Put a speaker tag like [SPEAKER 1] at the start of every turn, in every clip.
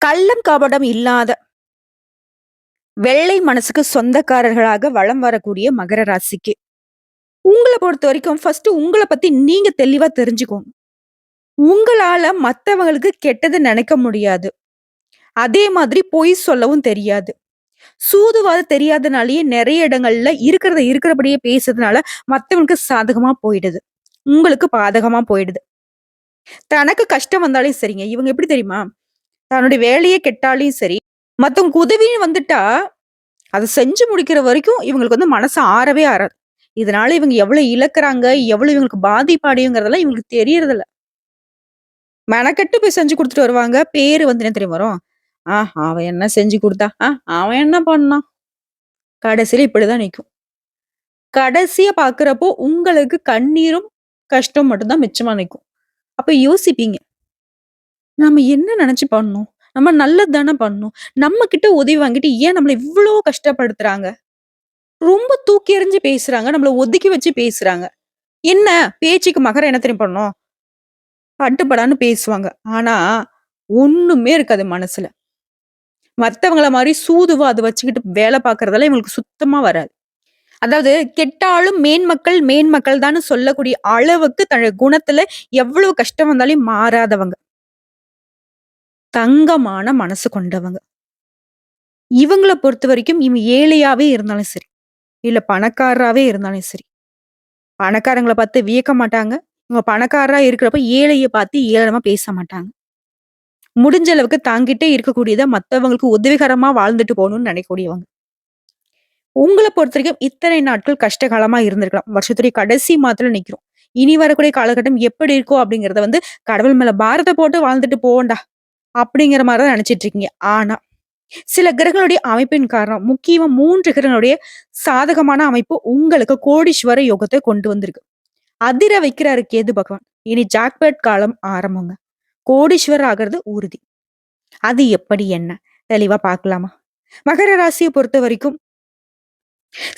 [SPEAKER 1] கள்ளம் கபடம் இல்லாத வெள்ளை மனசுக்கு சொந்தக்காரர்களாக வலம் வரக்கூடிய மகர ராசிக்கு. உங்கள பொறுத்தவரைக்கும் ஃபர்ஸ்ட் உங்கள பத்தி நீங்க தெளிவா தெரிஞ்சுக்கோங்க. உங்களால மத்தவங்களுக்கு கெட்டது நெனைக்க முடியாது. அதே மாதிரி பொய் சொல்லவும் தெரியாது. சூதுவாது தெரியாதனாலேயே நெறைய இடங்கள்ல இருக்கிறத இருக்கிறபடியே பேசுறதுனால மத்தவங்களுக்கு சாதகமா போயிடுது. உங்களுக்கு பாதகமா போயிடுது. தனக்கு கஷ்டம் வந்தாலும் சரிங்க. இவங்க எப்படி தெரியுமா? தன்னுடைய வேலையே கெட்டாலும் சரி, மத்தவங்களுக்கு உதவின்னு வந்துட்டா அத செஞ்சு முடிக்கிற வரைக்கும் இவங்களுக்கு மனசு ஆறவே ஆறாது. இதனால இவங்க எவ்வளவு இழக்குறாங்க, எவ்வளவு இவங்களுக்கு பாதிப்பு அடையுங்கிறதெல்லாம் இவங்களுக்கு தெரியறதில்ல. மெனக்கெட்டு போய் செஞ்சு குடுத்துட்டு வருவாங்க. பேரு என்ன தெரியுமா வரும்? ஆ அவன் என்ன செஞ்சு குடுத்தா? அவன் என்ன பண்ணான்? கடைசியில இப்படிதான் நிக்கும். கடைசியா பார்க்கிறப்போ உங்களுக்கு கண்ணீரும், கஷ்டம் மட்டும் தான் மிச்சமா நிக்கும். அப்ப யோசிப்பீங்க. நம்ம என்ன நெனச்சு பண்ணோம்? நம்ம நல்லது தானே பண்ணோம். நம்ம கிட்ட உதவி வாங்கிட்டு ஏன் நம்மள இவ்ளோ கஷ்டப்படுத்துறாங்க? ரொம்ப தூக்கி எறிஞ்சு பேசுறாங்க. நம்மள ஒதுக்கி வச்சு பேசுறாங்க. என்ன பேச்சுக்கு மகரம் என்ன தெரியுமா பண்ணும்? பட்டுப்படான்னு பேசுவாங்க. ஆனா, ஒண்ணுமே இருக்காது மனசுல. மத்தவங்கள மாரி சூதுவாது வச்சுக்கிட்டு வேல பார்க்கறதெல்லாம் இவங்களுக்கு சுத்தமா வராது. அதாவது கெட்டாலும் மேன்மக்கள், மேன்மக்கள் தான்னு சொல்லக்கூடிய அளவுக்கு தன்னுடைய குணத்துல எவ்வளவு கஷ்டம் வந்தாலும் மாறாதவங்க. தங்கமான மனசு கொண்டவங்க. இவங்கள பொறுத்தவரைக்கும் இவங்க ஏழையாவே இருந்தாலும் சரி, இல்ல பணக்காரராவே இருந்தாலும் சரி, பணக்காரங்கள பார்த்து வியக்க மாட்டாங்க. இவங்க பணக்காரரா இருக்கிறப்ப ஏழைய பார்த்து ஏளனமா பேச மாட்டாங்க. முடிஞ்ச அளவுக்கு தாங்கிட்டே இருக்கக்கூடியத மத்தவங்களுக்கு உதவிகரமா வாழ்ந்துட்டு போணும்னு நினைக்கக்கூடியவங்க. உங்கள பொறுத்தவரைக்கும் இத்தனை நாட்கள் கஷ்டகாலமா இருந்திருக்கலாம். வருஷத்துடைய கடைசி மாதத்துல நிக்கிறோம். இனி வரக்கூடிய காலகட்டம் எப்படி இருக்கும் அப்படிங்கிறத கடவுள் மேல பாரத்த போட்டு வாழ்ந்துட்டு போவோம்டா. அப்படிங்கிற மாரி தான் நினைச்சிட்டு இருக்கீங்க. ஆனா, சில கிரகங்களுடைய அமைப்பின் காரணம் முக்கியமா 3 கிரகங்களுடைய சாதகமான அமைப்பு உங்களுக்கு கோடீஸ்வர யோகத்த கொண்டு வந்திருக்கு. அதிர வைக்கிறாரு கேது பகவான். இனி ஜாக்பாட் காலம் ஆரம்பங்க. கோடீஸ்வரர் ஆகிறது உறுதி. அது எப்படி என்ன? தெளிவா பார்க்கலாமா? மகர ராசிய பொறுத்தவரைக்கும்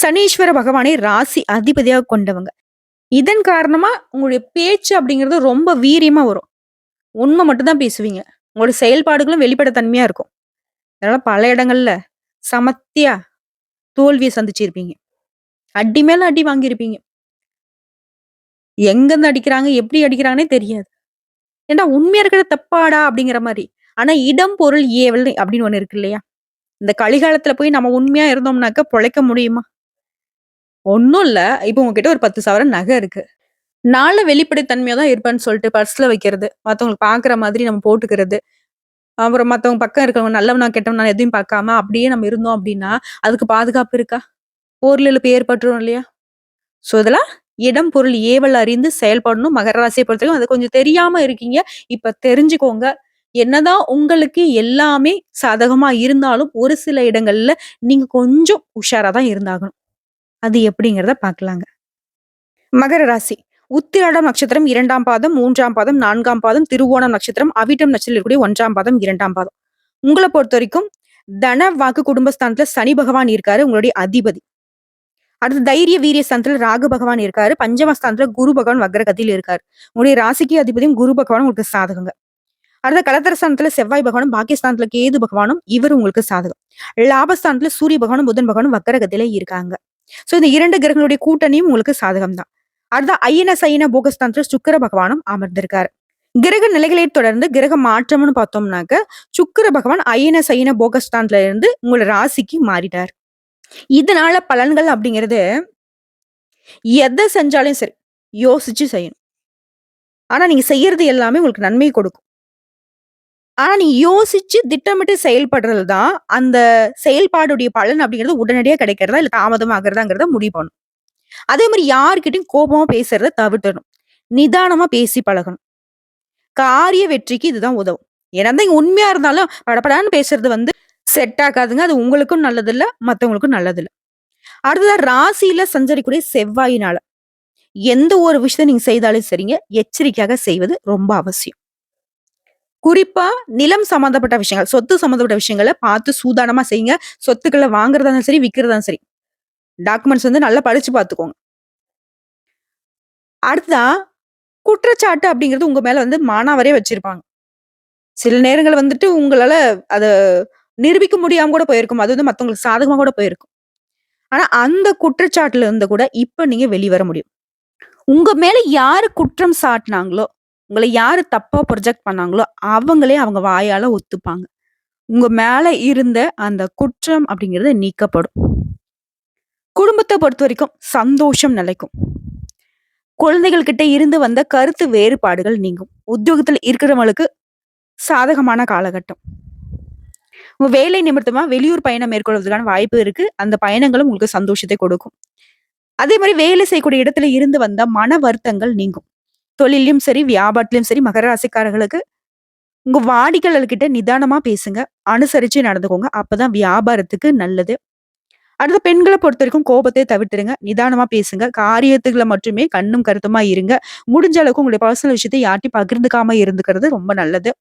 [SPEAKER 1] சனீஸ்வர பகவானை ராசி அதிபதியாக கொண்டவங்க. இதன் காரணமா உங்களுடைய பேச்சு அப்படிங்கிறது ரொம்ப வீரியமா வரும். உண்மை மட்டும் தான் பேசுவீங்க. உங்களோட செயல்பாடுகளும் வெளிப்பட தன்மையா இருக்கும். அதனால பல இடங்கள்ல சமத்தியா தோல்விய சந்திச்சிருப்பீங்க. அடி மேல அடி வாங்கியிருப்பீங்க. எங்கருந்து அடிக்கிறாங்க, எப்படி அடிக்கிறாங்கன்னே தெரியாது. ஏன்டா உண்மையா இருக்கிறது தப்பாடா அப்படிங்கிற மாரி. ஆனா இடம், பொருள், ஏவல் அப்படின்னு ஒண்ணு இருக்கு இல்லையா? இந்த கலிகாலத்துல போய் நம்ம உண்மையா இருந்தோம்னாக்க பொழைக்க முடியுமா? ஒண்ணும் இல்ல. இப்ப உங்ககிட்ட ஒரு 10 சவரன் நகை இருக்கு. நான்ல வெளிப்படைத்தன்மையா தான் இருப்பேன்னு சொல்லிட்டு பர்ஸ்ல வைக்கிறது. மத்தவங்களுக்கு பார்க்குற மாதிரி நம்ம போட்டுக்கிறது. அப்புறம் மத்தவங்க பக்கம் இருக்கிறவங்க நல்லவனா, கெட்டவனா எதையும் பார்க்காம அப்படியே நம்ம இருந்தோம் அப்படின்னா, அதுக்கு பாதுகாப்பு இருக்கா? போர்ல இழப்பு ஏற்பட்டுரும் இல்லையா? சோ இதெல்லாம் இடம், பொருள், ஏவல் அறிந்து செயல்படணும். மகர ராசிய பொறுத்தவரைக்கும் அது கொஞ்சம் தெரியாம இருக்கீங்க. இப்ப தெரிஞ்சுக்கோங்க. என்னதான் உங்களுக்கு எல்லாமே சாதகமா இருந்தாலும், ஒரு சில இடங்கள்ல நீங்க கொஞ்சம் உஷாரா தான் இருந்தாகணும். அது எப்படிங்கிறத பார்க்கலாங்க. மகர ராசி. உத்திராடம் நட்சத்திரம் 2ஆம் பாதம், 3ஆம் பாதம், 4ஆம் பாதம், திருவோணம் நட்சத்திரம், அவிட்டம் நட்சத்திரம் இருக்கக்கூடிய 1ஆம் பாதம், 2ஆம் பாதம். உங்கள பொறுத்தவரைக்கும் தன, வாக்கு, குடும்பஸ்தானத்துல சனி பகவான் இருக்காரு. உங்களுடைய அதிபதி. அடுத்து தைரிய, வீரிய ஸ்தானத்துல ராகு பகவான் இருக்காரு. பஞ்சமஸ்தானத்துல குரு பகவான் வக்ரகதியில இருக்காரு. உங்களுடைய ராசிக்கு அதிபதியும் குரு பகவானும் உங்களுக்கு சாதகங்க. அடுத்த கலத்திரஸ்தானத்துல செவ்வாய் பகவானும், பாக்கியஸ்தானத்துல கேது பகவானும் இவரு உங்களுக்கு சாதகம். லாபஸ்தானத்துல சூரிய பகவானும், புதன் பகவானும் வக்ரகதியில இருக்காங்க. சோ இந்த 2 கிரகங்களுடைய கூட்டணியும் உங்களுக்கு சாதகம் தான். அடுத்த அயன சயன போகஸ்தானத்துல சுக்கிர பகவானும் அமர்ந்திருக்காரு. கிரக நிலைகளை தொடர்ந்து கிரக மாற்றம்னு பார்த்தோம்னாக்க சுக்கிர பகவான் அயன சயன போகஸ்தானத்துல இருந்து உங்களோட ராசிக்கு மாறிட்டார். இதனால பலன்கள் அப்படிங்கிறது எத செஞ்சாலும் சரி யோசிச்சு செய்யணும். ஆனா நீங்க செய்யறது எல்லாமே உங்களுக்கு நன்மை கொடுக்கும். ஆனா நீங்க யோசிச்சு திட்டமிட்டு செயல்படுறது தான் அந்த செயல்பாடுடைய பலன் அப்படிங்கிறது உடனடியா கிடைக்கிறதா இல்ல தாமதம் ஆகுறதாங்கிறத முடிவு பண்ணும். அதே மாதிரி யார்கிட்டயும் கோபமா பேசுறத தவிர்த்தணும். நிதானமா பேசி பழகணும். காரிய வெற்றிக்கு இதுதான் உதவும். என்னதான் இங்க உண்மையா இருந்தாலும் படபடான்னு பேசுறது செட் ஆகாதுங்க. அது உங்களுக்கும் நல்லதில்ல, மத்தவங்களுக்கும் நல்லதில்ல. அடுத்ததா ராசியில சஞ்சரிக்கூடிய செவ்வாயினால எந்த ஒரு விஷயத்த நீங்க செய்தாலும் சரிங்க, எச்சரிக்கையாக செய்வது ரொம்ப அவசியம். குறிப்பா நிலம் சம்பந்தப்பட்ட விஷயங்கள், சொத்து சம்பந்தப்பட்ட விஷயங்கள பார்த்து சூதானமா செய்யுங்க. சொத்துக்கள வாங்குறதா இருந்தாலும் சரி, விக்கிறதா இருந்தாலும் சரி. டாக்குமெண்ட்ஸ் நல்லா படிச்சு பார்த்துக்கோங்க. அடுத்ததா குற்றச்சாட்டு அப்படிங்கிறது உங்க மேல மானாவாரியா வச்சிருப்பாங்க. சில நேரங்கள்ல வந்துட்டு உங்களால அத நிரூபிக்க முடியாம கூட போயிருக்கும். அது வந்து மத்தவங்களுக்கு சாதகமா கூட போயிருக்கும். ஆனா அந்த குற்றச்சாட்டுல இருந்து கூட இப்ப நீங்க வெளிவர முடியும். உங்க மேல யாரு குற்றம் சாட்டுனாங்களோ, உங்கள யாரு தப்பா ப்ரொஜெக்ட் பண்ணாங்களோ, அவங்களே அவங்க வாயால ஒத்துப்பாங்க. உங்க மேல இருந்த அந்த குற்றம் அப்படிங்கிறது நீக்கப்படும். குடும்பத்த பொறுத்தவரைக்கும் சந்தோஷம் நிலைக்கும். குழந்தைகள் கிட்ட இருந்து வந்த கருத்து வேறுபாடுகள் நீங்கும். உத்தியோகத்துல இருக்கிறவங்களுக்கு சாதகமான காலகட்டம். உங்க வேலை நிமித்தமா வெளியூர் பயணம் மேற்கொள்வதற்கான வாய்ப்பு இருக்கு. அந்த பயணங்களும் உங்களுக்கு சந்தோஷத்தை கொடுக்கும். அதே மாரி வேலை செய்யக்கூடிய இடத்துல இருந்து வந்த மன வருத்தங்கள் நீங்கும். தொழில்லயும் சரி, வியாபாரத்திலயும் சரி மகர ராசிக்காரர்களுக்கு உங்க வாடிக்கையாளர்கிட்ட நிதானமா பேசுங்க. அனுசரிச்சு நடந்துக்கோங்க. அப்பதான் வியாபாரத்துக்கு நல்லது. அடுத்து பெண்கள பொறுத்தவரைக்கும் கோபத்தை தவிர்த்துருங்க. நிதானமா பேசுங்க. காரியத்துக்குள்ள மட்டுமே கண்ணும் கருத்துமா இருங்க. முடிஞ்ச அளவுக்கு உங்களுடைய பர்சனல் விஷயத்த யார்ட்டயும் பகிர்ந்துக்காம இருந்துக்கிறது ரொம்ப நல்லது.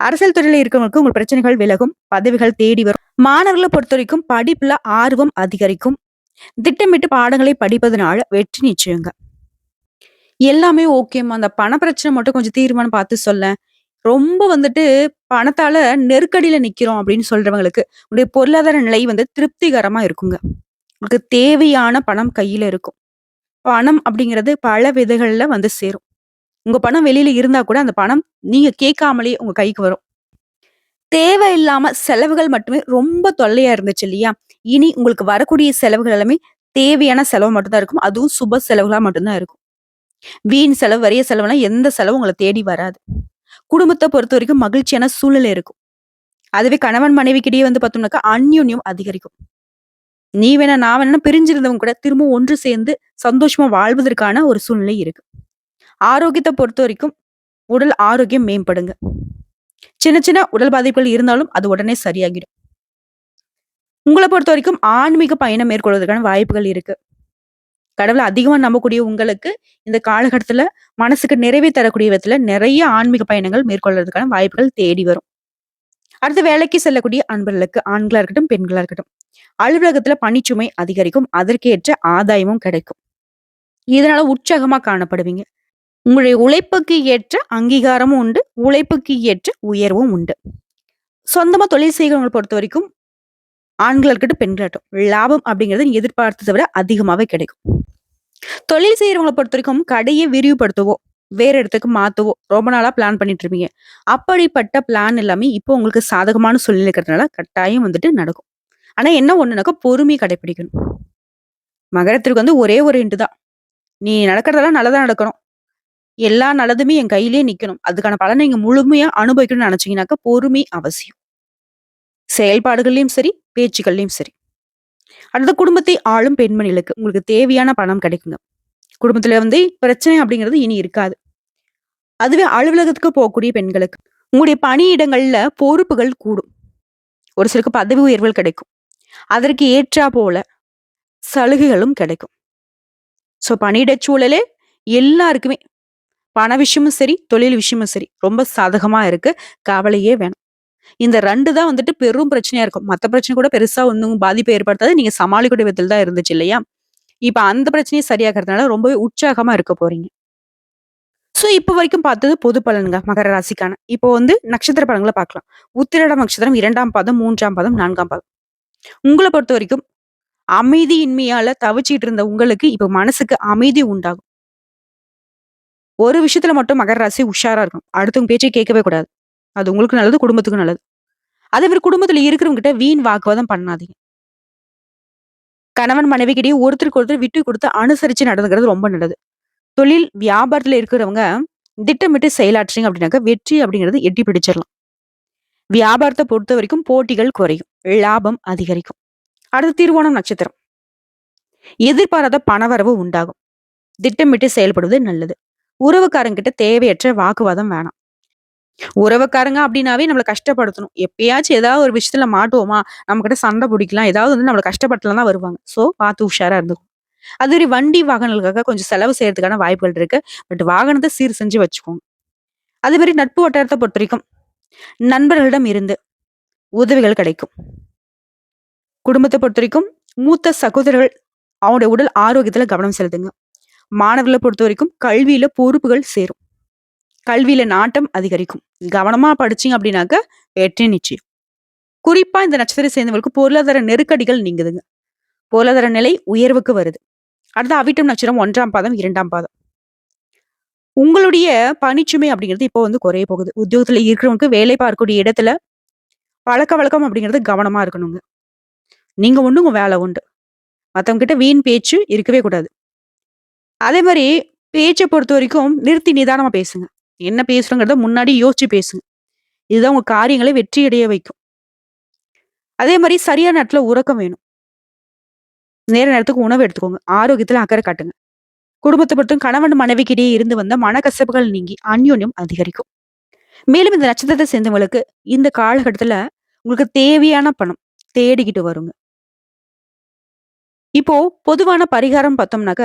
[SPEAKER 1] அரசியல் துறையில இருக்கவங்களுக்கு உங்க பிரச்சனைகள் விலகும். பதவிகள் தேடி வரும். மாணவர்கள பொறுத்தவரைக்கும் படிப்புல ஆர்வம் அதிகரிக்கும். திட்டமிட்டு பாடங்களை படிப்பதனால வெற்றி நிச்சயங்க. எல்லாமே ஓகேம்மா. அந்த பண பிரச்சனை மட்டும் கொஞ்சம் தீர்மானம் பார்த்து சொல்லேன். ரொம்ப வந்துட்டு பணத்தால நெருக்கடியில நிக்கிறோம் அப்படின்னு சொல்றவங்களுக்கு, உங்களுடைய பொருளாதார நிலை வந்து திருப்திகரமா இருக்குங்க. உங்களுக்கு தேவையான பணம் கையில இருக்கும். பணம் அப்படிங்கிறது பல விதைகள்ல வந்து சேரும். உங்க பணம் வெளியில இருந்தா கூட அந்த பணம் நீங்க கேட்காமலேயே உங்க கைக்கு வரும். தேவையில்லாம செலவுகள் மட்டுமே ரொம்ப தொல்லையா இருந்துச்சு இல்லையா? இனி உங்களுக்கு வரக்கூடிய செலவுகள் எல்லாமே தேவையான செலவு மட்டும் தான் இருக்கும். அதுவும் சுப செலவுகளா மட்டும் தான் இருக்கும். வீண் செலவு, வறிய செலவுலாம் எந்த செலவும் உங்கள தேடி வராது. குடும்பத்த பொறுத்தவரைக்கும் மகிழ்ச்சியான சூழ்நிலை இருக்கும். அதுவே கணவன் மனைவிக்கிடையே வந்து பார்த்தோம்னாக்கா, அந்யோன்யம் அதிகரிக்கும். நீ வேணா, நான் வேணான்னு பிரிஞ்சிருந்தவங்க கூட திரும்பவும் ஒன்று சேர்ந்து சந்தோஷமா வாழ்வதற்கான ஒரு சூழ்நிலை இருக்கு. ஆரோக்கியத்த பொறுத்தவரைக்கும் உடல் ஆரோக்கியம் மேம்படுங்க. சின்ன சின்ன உடல் பாதிப்புகள் இருந்தாலும் அது உடனே சரியாகிடும். உங்கள பொறுத்தவரைக்கும் ஆன்மீக பயணம் மேற்கொள்வதற்கான வாய்ப்புகள் இருக்கு. கடவுள அதிகமா நம்பக்கூடிய உங்களுக்கு, இந்த காலகட்டத்துல மனசுக்கு நிறைவை தரக்கூடிய விதத்துல நெறைய ஆன்மீக பயணங்கள் மேற்கொள்வதற்கான வாய்ப்புகள் தேடி வரும். அடுத்து வேலைக்கு செல்லக்கூடிய அன்பர்களுக்கு, ஆண்களா இருக்கட்டும், பெண்களா இருக்கட்டும், அலுவலகத்துல பணிச்சுமை அதிகரிக்கும். அதற்கேற்ற ஆதாயமும் கிடைக்கும். இதனால உற்சாகமா காணப்படுவீங்க. உங்களுடைய உழைப்புக்கு ஏற்ற அங்கீகாரமும் உண்டு. உழைப்புக்கு ஏற்ற உயர்வும் உண்டு. சொந்தமா தொழில் செய்கிறவங்கள பொறுத்தவரைக்கும், ஆண்களா இருக்கட்டும், பெண்களா இருக்கட்டும், லாபம் அப்படிங்கிறது நீங்க எதிர்பார்த்தத விட அதிகமாவே கிடைக்கும். தொழில் செய்றவங்கள பொறுத்தவரைக்கும் கடைய விரிவுபடுத்தவோ, வேற இடத்துக்கு மாத்தவோ ரொம்ப நாளா பிளான் பண்ணிட்டு இருப்பீங்க. அப்படிப்பட்ட பிளான் எல்லாமே இப்போ உங்களுக்கு சாதகமான சூழ்நிலை இருக்கிறதுனால கட்டாயம் வந்துட்டு நடக்கும். ஆனா என்ன ஒண்ணுனாக்கா பொறுமை கடைப்பிடிக்கணும். மகரத்திற்கு வந்து ஒரே ஒரு ஹிண்ட் தான். நீ நடக்கிறதெல்லாம் நல்லதா நடக்கணும். எல்லா நல்லதுமே என் கையிலேயே நிக்கணும். அதுக்கான பலன நீங்க முழுமையா அனுபவிக்கணும்னு நினைச்சீங்கன்னாக்கா பொறுமை அவசியம். செயல்பாடுகள்லயும் சரி, பேச்சுக்கள்லயும் சரி. அடுத்து குடும்பத்தை ஆளும் பெண்மணிகளுக்கு உங்களுக்கு தேவையான பணம் கிடைக்குங்க. குடும்பத்துல வந்து பிரச்சனை அப்படிங்கிறது இனி இருக்காது. அதுவே அலுவலகத்துக்கு போகக்கூடிய பெண்களுக்கு, உங்களுடைய பணியிடங்கள்ல பொறுப்புகள் கூடும். ஒரு சிலருக்கு பதவி உயர்வுகள் கிடைக்கும். அதற்கு ஏற்றா போல சலுகைகளும் கிடைக்கும். சோ பணியிட சூழலே எல்லாருக்குமே பண விஷயமும் சரி, தொழில் விஷயமும் சரி ரொம்ப சாதகமா இருக்கு. கவலையே வேணாம். இந்த 2 தான் வந்துட்டு பெரும் பிரச்சனையா இருக்கும். மத்த பிரச்சனை கூட பெருசா ஒண்ணும் பாதிப்பை ஏற்படுத்தாது. நீங்க சமாளிக்கக்கூடிய விதத்துல தான் இருந்துச்சு இல்லையா? இப்ப அந்த பிரச்சனையும் சரியாகறதுனால ரொம்பவே உற்சாகமா இருக்க போறீங்க. சோ, இப்ப வரைக்கும் பார்த்தது பொது பலன்ங்க மகர ராசிக்கான. இப்போ வந்து நட்சத்திர பலன்கள பார்க்கலாம். உத்திராடம் நட்சத்திரம் 2ஆம் பாதம், 3ஆம் பாதம், 4ஆம் பாதம். உங்கள பொறுத்தவரைக்கும் அமைதியின்மையால தவிச்சிட்டு இருந்த உங்களுக்கு இப்ப மனசுக்கு அமைதி உண்டாகும். ஒரு விஷயத்துல மட்டும் மகர ராசி உஷாரா இருக்கணும். அடுத்தவங்க பேச்சை கேட்கவே கூடாது. அது உங்களுக்கு நல்லது, குடும்பத்துக்கும் நல்லது. அதே மாரி குடும்பத்துல இருக்கிறவங்க கிட்ட வீண் வாக்குவாதம் பண்ணாதீங்க. கணவன் மனைவிக்கிடையே ஒருத்தருக்கு ஒருத்தர் விட்டு குடுத்து அனுசரிச்சு நடந்துக்கிறது ரொம்ப நல்லது. தொழில், வியாபாரத்துல இருக்கிறவங்க திட்டமிட்டு செயலாற்றுறீங்க அப்படின்னாக்க வெற்றி அப்படிங்கிறது எட்டி பிடிச்சிடலாம். வியாபாரத்த பொறுத்தவரைக்கும் போட்டிகள் குறையும். லாபம் அதிகரிக்கும். அடுத்து திருவோணம் நட்சத்திரம். எதிர்பாராத பணவரவு உண்டாகும். திட்டமிட்டு செயல்படுவது நல்லது. உறவுக்காரங்கிட்ட தேவையற்ற வாக்குவாதம் வேணாம். உறவுக்காரங்க அப்படின்னாவே நம்மள கஷ்டப்படுத்தணும். எப்பயாச்சும் ஏதாவது ஒரு விஷயத்துல மாட்டுவோமா, நம்மகிட்ட சண்டை பிடிக்கலாம். ஏதாவது வந்து நம்மள கஷ்டப்படுத்தலாம் தான் வருவாங்க. சோ பார்த்து உஷாரா இருந்துக்கணும். அதுமாரி வண்டி வாகனங்களுக்காக கொஞ்சம் செலவு செய்யறதுக்கான வாய்ப்புகள் இருக்கு. பட் வாகனத்த சீர் செஞ்சு வச்சுக்கோங்க. அதே மாரி நட்பு வட்டாரத்த பொறுத்தவரைக்கும் நண்பர்களிடம் இருந்து உதவிகள் கிடைக்கும். குடும்பத்த பொறுத்தவரைக்கும் மூத்த சகோதரர்கள் அவனுடைய உடல் ஆரோக்கியத்துல கவனம் செலுத்துங்க. மாணவர்களை பொறுத்தவரைக்கும் கல்வியில பொறுப்புகள் சேரும். கல்வியில நாட்டம் அதிகரிக்கும். கவனமா படிச்சீங்க அப்படின்னாக்க வெற்றி நிச்சயம். குறிப்பா இந்த நட்சத்திரத்தை சேர்ந்தவங்களுக்கு பொருளாதார நெருக்கடிகள் நீங்குதுங்க. பொருளாதார நிலை உயர்வுக்கு வருது. அடுத்து அவிட்டம் நட்சத்திரம் 1ஆம் பாதம், 2ஆம் பாதம். உங்களுடைய பணிச்சுமை அப்படிங்கிறது இப்போ வந்து குறைய போகுது. உத்தியோகத்துல இருக்கிறவங்களுக்கு வேலை பார்க்கக்கூடிய இடத்துல பழக்கவழக்கம் அப்படிங்கிறது கவனமா இருக்கணுங்க. நீங்க உண்டு, உங்க வேலை உண்டு. மத்தவங்க கிட்ட வீண் பேச்சு இருக்கவே கூடாது. அதே மாரி பேச்ச பொறுத்தவரைக்கும் நிறுத்தி நிதானமா பேசுங்க. என்ன பேசுறோங்கிறத முன்னாடி யோசிச்சு பேசுங்க. இதுதான் உங்க காரியங்களை வெற்றி அடைய வைக்கும். அதே மாரி சரியான நேரத்துல உறக்கம் வேணும். நேர நேரத்துக்கு உணவு எடுத்துக்கோங்க. ஆரோக்கியத்துல அக்கறை காட்டுங்க. குடும்பத்த பொறுத்தும் கணவன் மனைவிக்கிடையே இருந்து வந்த மனக்கசப்புகள் நீங்கி அந்யோன்யம் அதிகரிக்கும். மேலும் இந்த நட்சத்திரத்தை சேர்ந்தவங்களுக்கு இந்த காலகட்டத்துல உங்களுக்கு தேவையான பணம் தேடிக்கிட்டு வருங்க. இப்போ பொதுவான பரிகாரம் பார்த்தோம்னாக்க,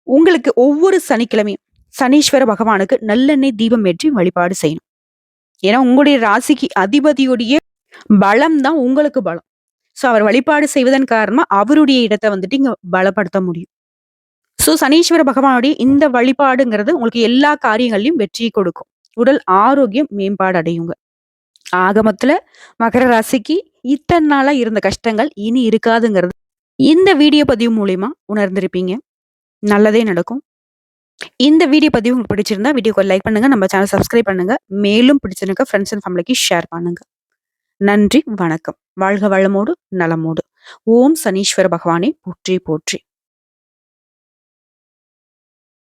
[SPEAKER 1] உங்களுக்கு ஒவ்வொரு சனிக்கிழமையும் சனீஸ்வர பகவானுக்கு நல்லெண்ணெய் தீபம் ஏற்றி வழிபாடு செய்யணும். ஏன்னா உங்களுடைய ராசிக்கு அதிபதியுடைய பலம் தான் உங்களுக்கு பலம். சோ அவர் வழிபாடு செய்வதன் காரணமா அவருடைய இடத்த வந்துட்டு இங்க பலப்படுத்த முடியும். சோ சனீஸ்வர பகவானுடைய இந்த வழிபாடுங்கிறது உங்களுக்கு எல்லா காரியங்கள்லயும் வெற்றியை கொடுக்கும். உடல் ஆரோக்கியம் மேம்பாடு அடையுங்க. ஆகமத்துல மகர ராசிக்கு இத்தனை நாளா இருந்த கஷ்டங்கள் இனி இருக்காதுங்கிறது இந்த வீடியோ பதிவு மூலியமா உணர்ந்திருப்பீங்க. நல்லதே நடக்கும். இந்த வீடியோ பதிவு உங்களுக்கு பிடிச்சிருந்தா வீடியோக்கு லைக் பண்ணுங்க. நம்ம சேனல் சப்ஸ்கிரைப் பண்ணுங்க. மேலும் பிடிச்சிருக்க ஃப்ரெண்ட்ஸ் அண்ட் ஃபேமிலிக்கு ஷேர் பண்ணுங்க. நன்றி, வணக்கம். வாழ்க வளமோடு, நலமோடு. ஓம் சனீஸ்வர பகவானே போற்றி போற்றி.